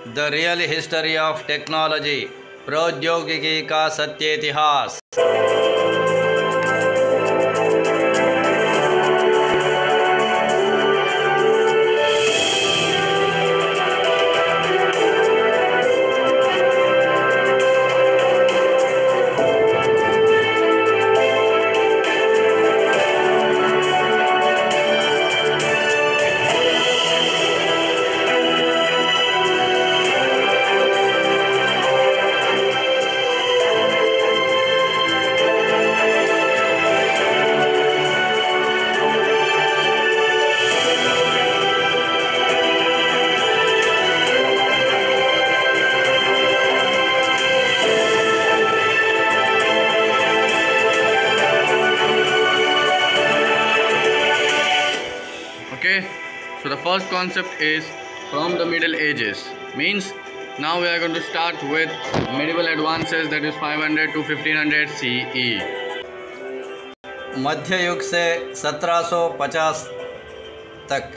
The real history of technology, प्रौद्योगिकी का सत्य इतिहास। Okay, so the first concept is from the Middle Ages. Means now we are going to start with medieval advances, that is 500 to 1500 CE. मध्य युग से 1750 तक,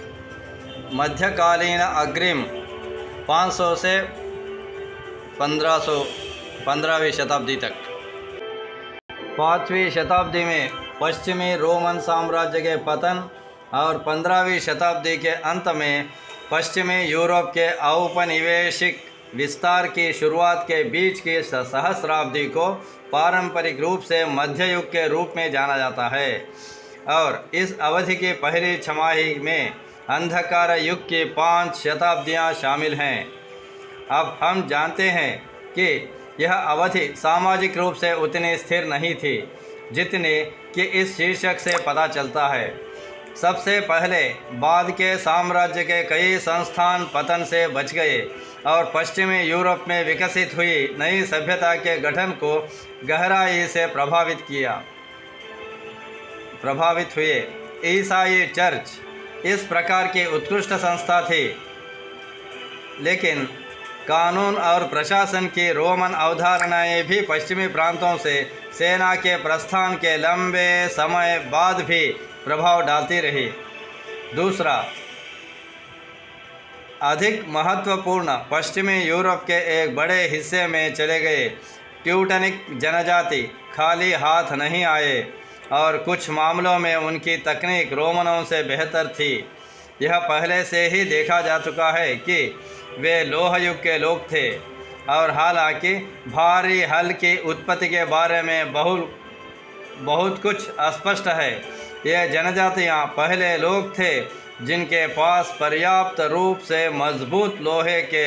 मध्यकालीन अग्रिम 500 से 15वीं शताब्दी तक। 5वीं शताब्दी में पश्चिमी रोमन साम्राज्य के पतन और 15वीं शताब्दी के अंत में पश्चिमी यूरोप के औपनिवेशिक विस्तार की शुरुआत के बीच की सहस्राब्दी को पारंपरिक रूप से मध्य युग के रूप में जाना जाता है, और इस अवधि की पहली छमाही में अंधकार युग की 5 शताब्दियां शामिल हैं। अब हम जानते हैं कि यह अवधि सामाजिक रूप से उतनी स्थिर नहीं थी जितने कि इस शीर्षक से पता चलता है। सबसे पहले बाद के साम्राज्य के कई संस्थान पतन से बच गए और पश्चिमी यूरोप में विकसित हुई नई सभ्यता के गठन को गहराई से प्रभावित हुए। ईसाई चर्च इस प्रकार की उत्कृष्ट संस्था थी, लेकिन कानून और प्रशासन की रोमन अवधारणाएं भी पश्चिमी प्रांतों से सेना के प्रस्थान के लंबे समय बाद भी प्रभाव डालती रही। दूसरा, अधिक महत्वपूर्ण पश्चिमी यूरोप के एक बड़े हिस्से में चले गए ट्यूटनिक जनजाति खाली हाथ नहीं आए, और कुछ मामलों में उनकी तकनीक रोमनों से बेहतर थी। यह पहले से ही देखा जा चुका है कि वे लोह युग के लोग थे, और हालांकि भारी हल की उत्पत्ति के बारे में बहुत कुछ अस्पष्ट है। ये जनजातियां पहले लोग थे जिनके पास पर्याप्त रूप से मजबूत लोहे के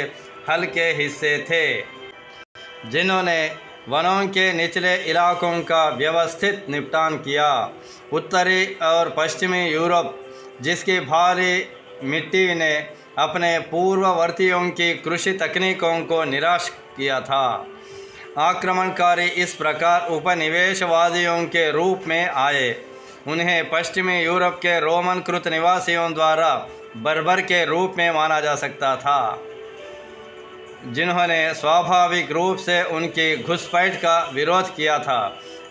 हल के हिस्से थे, जिन्होंने वनों के निचले इलाकों का व्यवस्थित निपटान किया। उत्तरी और पश्चिमी यूरोप, जिसकी भारी मिट्टी ने अपने पूर्ववर्तियों की कृषि तकनीकों को निराश किया था। आक्रमणकारी इस प्रकार उपनिवेशवादियों के रूप में आए। उन्हें पश्चिमी यूरोप के रोमनकृत निवासियों द्वारा बर्बर के रूप में माना जा सकता था, जिन्होंने स्वाभाविक रूप से उनकी घुसपैठ का विरोध किया था,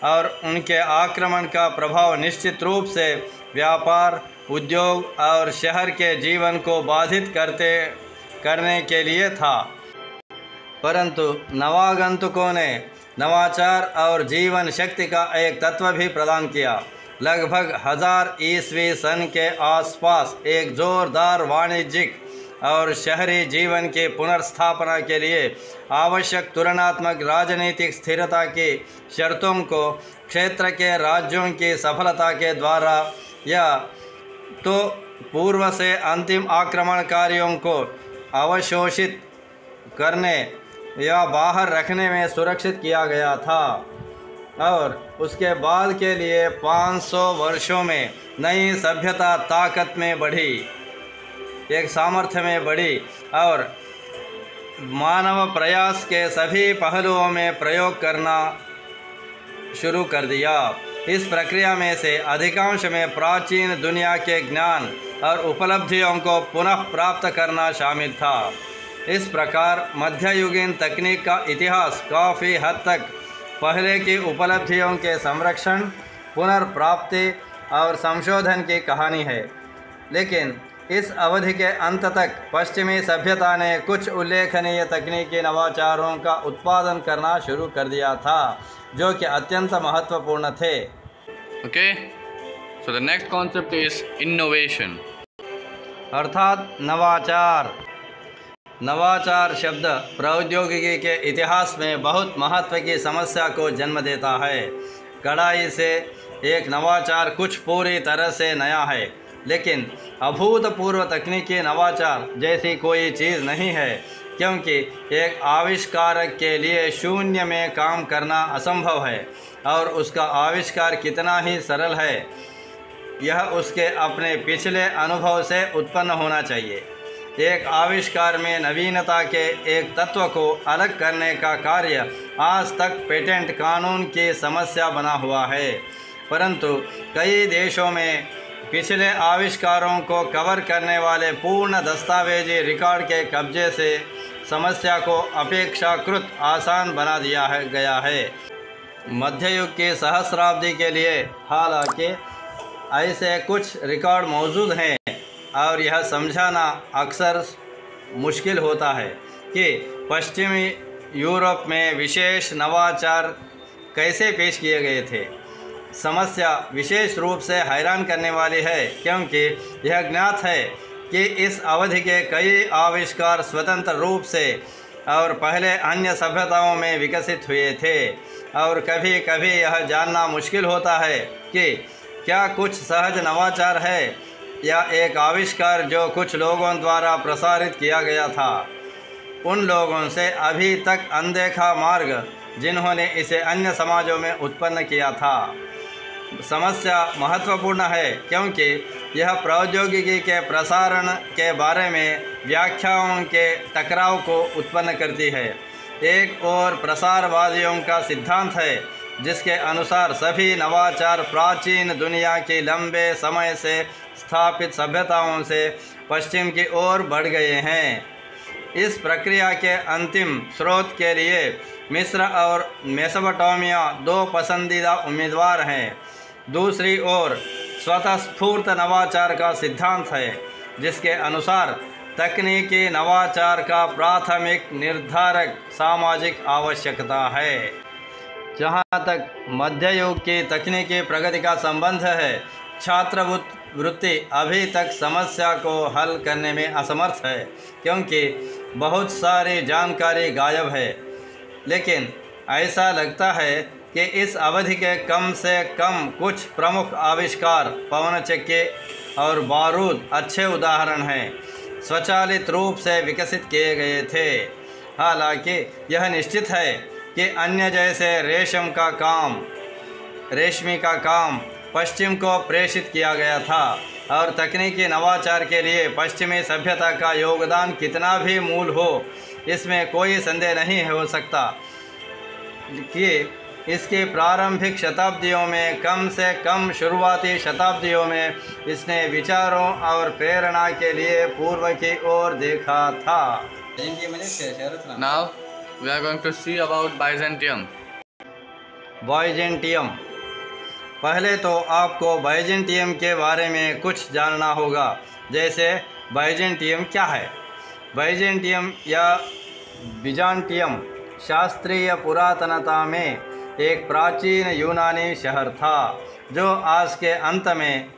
और उनके आक्रमण का प्रभाव निश्चित रूप से व्यापार, उद्योग और शहर के जीवन को बाधित करने के लिए था। परंतु नवागंतुकों ने नवाचार और जीवन शक्ति का एक तत्व भी प्रदान किया। लगभग 1000 ईस्वी सन के आसपास एक जोरदार वाणिज्यिक और शहरी जीवन की पुनर्स्थापना के लिए आवश्यक तुलनात्मक राजनीतिक स्थिरता की शर्तों को क्षेत्र के राज्यों की सफलता के द्वारा या तो पूर्व से अंतिम आक्रमणकारियों को अवशोषित करने या बाहर रखने में सुरक्षित किया गया था, और उसके बाद के लिए 500 वर्षों में नई सभ्यता ताकत में बढ़ी, एक सामर्थ्य में बढ़ी, और मानव प्रयास के सभी पहलुओं में प्रयोग करना शुरू कर दिया। इस प्रक्रिया में से अधिकांश में प्राचीन दुनिया के ज्ञान और उपलब्धियों को पुनः प्राप्त करना शामिल था। इस प्रकार मध्ययुगीन तकनीक का इतिहास काफ़ी हद तक पहले की उपलब्धियों के संरक्षण, पुनर्प्राप्ति और संशोधन की कहानी है। लेकिन इस अवधि के अंत तक पश्चिमी सभ्यता ने कुछ उल्लेखनीय तकनीकी नवाचारों का उत्पादन करना शुरू कर दिया था जो कि अत्यंत महत्वपूर्ण थे। Okay, so the next concept is innovation. अर्थात नवाचार। नवाचार शब्द प्रौद्योगिकी के इतिहास में बहुत महत्व की समस्या को जन्म देता है। कड़ाई से एक नवाचार कुछ पूरी तरह से नया है, लेकिन अभूतपूर्व तकनीकी नवाचार जैसी कोई चीज़ नहीं है, क्योंकि एक आविष्कारक के लिए शून्य में काम करना असंभव है और उसका आविष्कार कितना ही सरल है यह उसके अपने पिछले अनुभव से उत्पन्न होना चाहिए। एक आविष्कार में नवीनता के एक तत्व को अलग करने का कार्य आज तक पेटेंट कानून की समस्या बना हुआ है, परंतु कई देशों में पिछले आविष्कारों को कवर करने वाले पूर्ण दस्तावेजी रिकॉर्ड के कब्जे से समस्या को अपेक्षाकृत आसान बना दिया गया है। मध्ययुग की सहस्राब्दी के लिए हालांकि ऐसे कुछ रिकॉर्ड मौजूद हैं और यह समझाना अक्सर मुश्किल होता है कि पश्चिमी यूरोप में विशेष नवाचार कैसे पेश किए गए थे। समस्या विशेष रूप से हैरान करने वाली है, क्योंकि यह ज्ञात है कि इस अवधि के कई आविष्कार स्वतंत्र रूप से और पहले अन्य सभ्यताओं में विकसित हुए थे, और कभी कभी यह जानना मुश्किल होता है कि क्या कुछ सहज नवाचार है या एक आविष्कार जो कुछ लोगों द्वारा प्रसारित किया गया था, उन लोगों से अभी तक अनदेखा मार्ग जिन्होंने इसे अन्य समाजों में उत्पन्न किया था। समस्या महत्वपूर्ण है क्योंकि यह प्रौद्योगिकी के प्रसारण के बारे में व्याख्याओं के टकराव को उत्पन्न करती है। एक और प्रसारवादियों का सिद्धांत है जिसके अनुसार सभी नवाचार प्राचीन दुनिया की लंबे समय से स्थापित सभ्यताओं से पश्चिम की ओर बढ़ गए हैं। इस प्रक्रिया के अंतिम स्रोत के लिए मिस्र और मेसोपोटामिया दो पसंदीदा उम्मीदवार हैं। दूसरी ओर स्वतःस्फूर्त नवाचार का सिद्धांत है जिसके अनुसार तकनीकी नवाचार का प्राथमिक निर्धारक सामाजिक आवश्यकता है। जहाँ तक मध्य युग की तकनीकी प्रगति का संबंध है, छात्रवृत्ति अभी तक समस्या को हल करने में असमर्थ है क्योंकि बहुत सारी जानकारी गायब है। लेकिन ऐसा लगता है कि इस अवधि के कम से कम कुछ प्रमुख आविष्कार पवन चक्की और बारूद अच्छे उदाहरण हैं, स्वचालित रूप से विकसित किए गए थे। हालांकि यह निश्चित है कि अन्य जैसे रेशमी का काम पश्चिम को प्रेषित किया गया था, और तकनीकी नवाचार के लिए पश्चिमी सभ्यता का योगदान कितना भी मूल हो, इसमें कोई संदेह नहीं हो सकता कि इसकी प्रारंभिक शताब्दियों में, कम से कम शुरुआती शताब्दियों में, इसने विचारों और प्रेरणा के लिए पूर्व की ओर देखा था। Now we are going to see about Byzantium. Byzantium. पहले तो आपको बाइजेंटियम के बारे में कुछ जानना होगा, जैसे बाइजेंटियम क्या है। बाइजेंटियम या बिजान्टियम शास्त्रीय पुरातनता में एक प्राचीन यूनानी शहर था जो आज के अंत में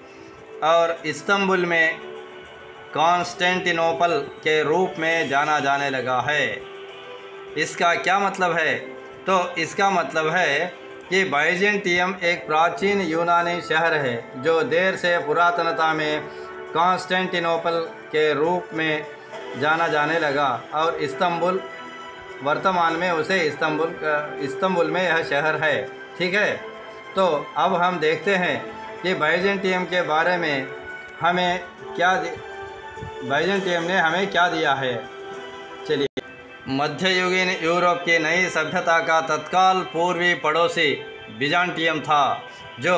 और इस्तंबुल में कॉन्स्टेंटिनोपल के रूप में जाना जाने लगा है। इसका क्या मतलब है? तो इसका मतलब है कि बाइजेंटियम एक प्राचीन यूनानी शहर है जो देर से पुरातनता में कॉन्स्टेंटिनोपल के रूप में जाना जाने लगा, और इस्तंबुल वर्तमान में उसे इस्तंबुल में यह शहर है। ठीक है, तो अब हम देखते हैं कि बाइजेंटियम के बारे में बाइजेंटियम ने हमें क्या दिया है। चलिए, मध्ययुगीन यूरोप की नई सभ्यता का तत्काल पूर्वी पड़ोसी बिजान्टियम था, जो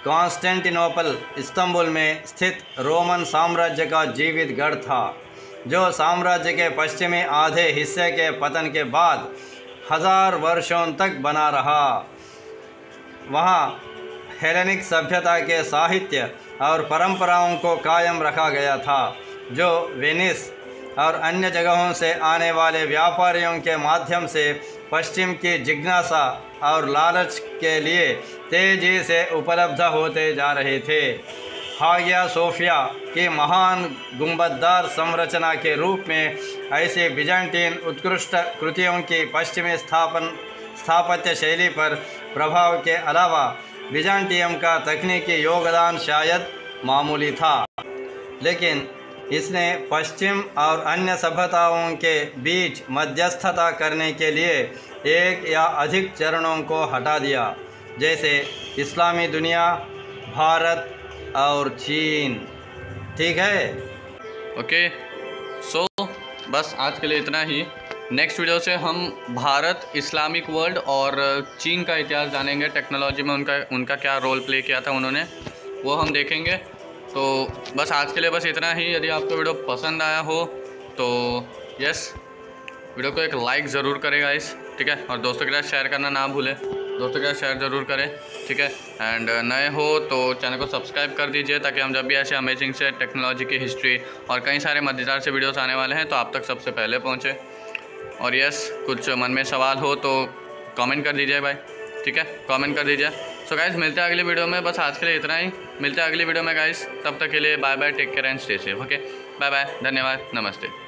कॉन्स्टेंटिनोपल इस्तंबुल में स्थित रोमन साम्राज्य का जीवित गढ़ था, जो साम्राज्य के पश्चिमी आधे हिस्से के पतन के बाद 1000 वर्षों तक बना रहा। वहाँ हेलेनिक सभ्यता के साहित्य और परंपराओं को कायम रखा गया था, जो वेनिस और अन्य जगहों से आने वाले व्यापारियों के माध्यम से पश्चिम की जिज्ञासा और लालच के लिए तेजी से उपलब्ध होते जा रहे थे। हागिया सोफिया की महान गुंबददार संरचना के रूप में ऐसी बिजान्टीन उत्कृष्ट कृतियों की पश्चिमी स्थापत्य शैली पर प्रभाव के अलावा बिजान्टियम का तकनीकी योगदान शायद मामूली था, लेकिन इसने पश्चिम और अन्य सभ्यताओं के बीच मध्यस्थता करने के लिए एक या अधिक चरणों को हटा दिया, जैसे इस्लामी दुनिया, भारत और चीन। ठीक है, ओके। सो बस आज के लिए इतना ही। नेक्स्ट वीडियो से हम भारत, इस्लामिक वर्ल्ड और चीन का इतिहास जानेंगे। टेक्नोलॉजी में उनका क्या रोल प्ले किया था उन्होंने, वो हम देखेंगे। तो बस आज के लिए बस इतना ही। यदि आपको वीडियो पसंद आया हो तो यस, वीडियो को एक लाइक ज़रूर करें गाइस, ठीक है। और दोस्तों के साथ शेयर करना ना भूलें, दोस्तों के साथ शेयर ज़रूर करें, ठीक है। एंड नए हो तो चैनल को सब्सक्राइब कर दीजिए, ताकि हम जब भी ऐसे अमेजिंग से टेक्नोलॉजी की हिस्ट्री और कई सारे मज़ेदार से वीडियोस आने वाले हैं तो आप तक सबसे पहले पहुँचे। और यस, कुछ मन में सवाल हो तो कमेंट कर दीजिए भाई, ठीक है, कमेंट कर दीजिए। सो गाइस, मिलते हैं अगली वीडियो में। बस आज के लिए इतना ही, मिलते हैं अगली वीडियो में गाइस। तब तक के लिए bye bye, take care and stay safe. Okay, bye bye, धन्यवाद, नमस्ते।